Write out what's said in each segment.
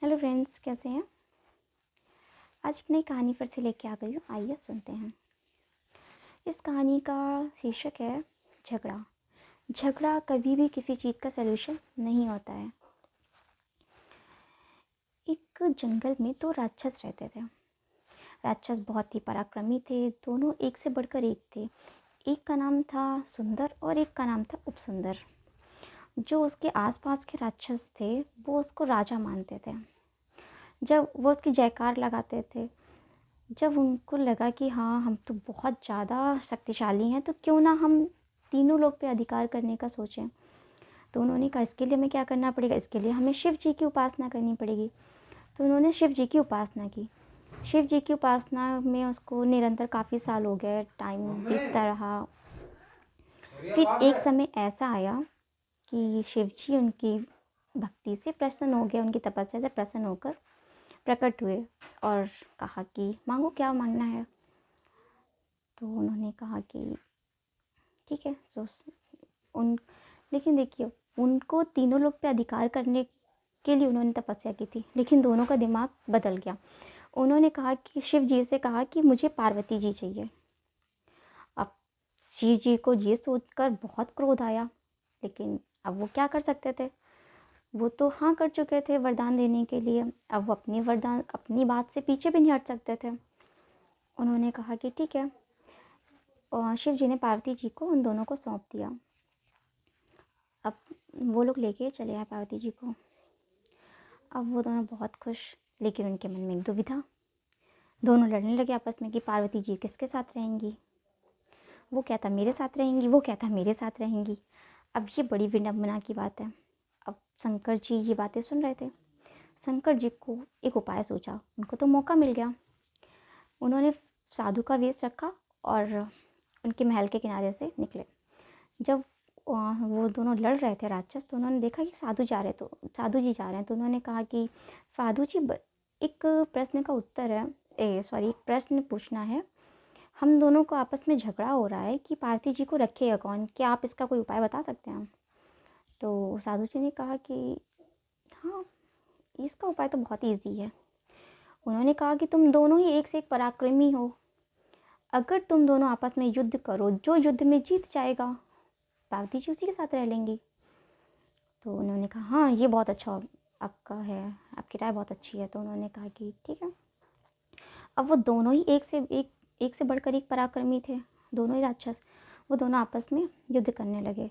Hello friends, कैसे हैं। आज एक नई कहानी फिर से लेके आ गई हूँ। आइए सुनते हैं। इस कहानी का शीर्षक है झगड़ा। झगड़ा कभी भी किसी चीज़ का सलूशन नहीं होता है। एक जंगल में दो राक्षस रहते थे। राक्षस बहुत ही पराक्रमी थे। दोनों एक से बढ़कर एक थे। एक का नाम था सुंदर और एक का नाम था उपसुंदर। जो उसके आसपास के राक्षस थे वो उसको राजा मानते थे। जब वो उसकी जयकार लगाते थे, जब उनको लगा कि हाँ, हम तो बहुत ज़्यादा शक्तिशाली हैं, तो क्यों ना हम तीनों लोग पे अधिकार करने का सोचें। तो उन्होंने कहा इसके लिए हमें क्या करना पड़ेगा, इसके लिए हमें शिव जी की उपासना करनी पड़ेगी। तो उन्होंने शिव जी की उपासना की। शिव जी की उपासना में उसको निरंतर काफ़ी साल हो गए, टाइम बीतता रहा। फिर एक समय ऐसा आया कि शिव जी उनकी भक्ति से प्रसन्न हो गए, उनकी तपस्या से प्रसन्न होकर प्रकट हुए और कहा कि मांगो, क्या मांगना है। तो उन्होंने कहा कि ठीक है। लेकिन देखिए, उनको तीनों लोग पे अधिकार करने के लिए उन्होंने तपस्या की थी, लेकिन दोनों का दिमाग बदल गया। उन्होंने कहा कि शिव जी से कहा कि मुझे पार्वती जी चाहिए। अब शिव जी को ये सोचकर बहुत क्रोध आया, लेकिन अब वो क्या कर सकते थे। वो तो हाँ कर चुके थे वरदान देने के लिए। अब वो अपनी बात से पीछे भी नहीं हट सकते थे। उन्होंने कहा कि ठीक है, और शिव जी ने पार्वती जी को उन दोनों को सौंप दिया। अब वो लोग लेके चले आए पार्वती जी को। अब वो दोनों बहुत खुश, लेकिन उनके मन में एक दुविधा। दोनों लड़ने लगे आपस में कि पार्वती जी किसके साथ रहेंगी। वो कहता मेरे साथ रहेंगी, वो कहता मेरे साथ रहेंगी। अब ये बड़ी विडम्बना की बात है। अब शंकर जी ये बातें सुन रहे थे। शंकर जी को एक उपाय सोचा। उनको तो मौका मिल गया। उन्होंने साधु का वेश रखा और उनके महल के किनारे से निकले। जब वो दोनों लड़ रहे थे राक्षस, तो उन्होंने देखा कि साधु जी जा रहे हैं। तो उन्होंने कहा कि साधु जी, एक प्रश्न का उत्तर है, एक प्रश्न पूछना है। हम दोनों को आपस में झगड़ा हो रहा है कि पार्वती जी को रखेगा कौन, क्या आप इसका कोई उपाय बता सकते हैं। तो साधु जी ने कहा कि हाँ, इसका उपाय तो बहुत ईजी है। उन्होंने कहा कि तुम दोनों ही एक से एक पराक्रमी हो। अगर तुम दोनों आपस में युद्ध करो, जो युद्ध में जीत जाएगा पार्वती जी उसी के साथ रह लेंगी। तो उन्होंने कहा हाँ, ये बहुत अच्छा आपका है, आपकी राय बहुत अच्छी है। तो उन्होंने कहा कि ठीक है। अब वो दोनों ही एक से बढ़कर एक पराक्रमी थे। दोनों ही राक्षस, वो दोनों आपस में युद्ध करने लगे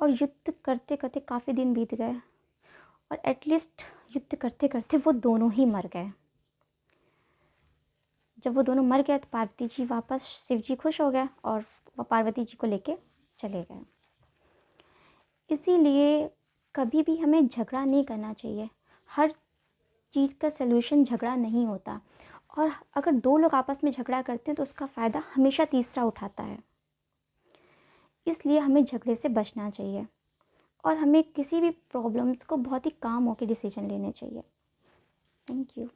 और युद्ध करते करते काफ़ी दिन बीत गए और एटलीस्ट युद्ध करते करते वो दोनों ही मर गए। जब वो दोनों मर गए तो पार्वती जी वापस, शिव जी खुश हो गए और वो पार्वती जी को लेके चले गए। इसीलिए कभी भी हमें झगड़ा नहीं करना चाहिए। हर चीज़ का सलूशन झगड़ा नहीं होता, और अगर दो लोग आपस में झगड़ा करते हैं तो उसका फ़ायदा हमेशा तीसरा उठाता है। इसलिए हमें झगड़े से बचना चाहिए और हमें किसी भी प्रॉब्लम्स को बहुत ही काम होकर डिसीजन लेने चाहिए। Thank you.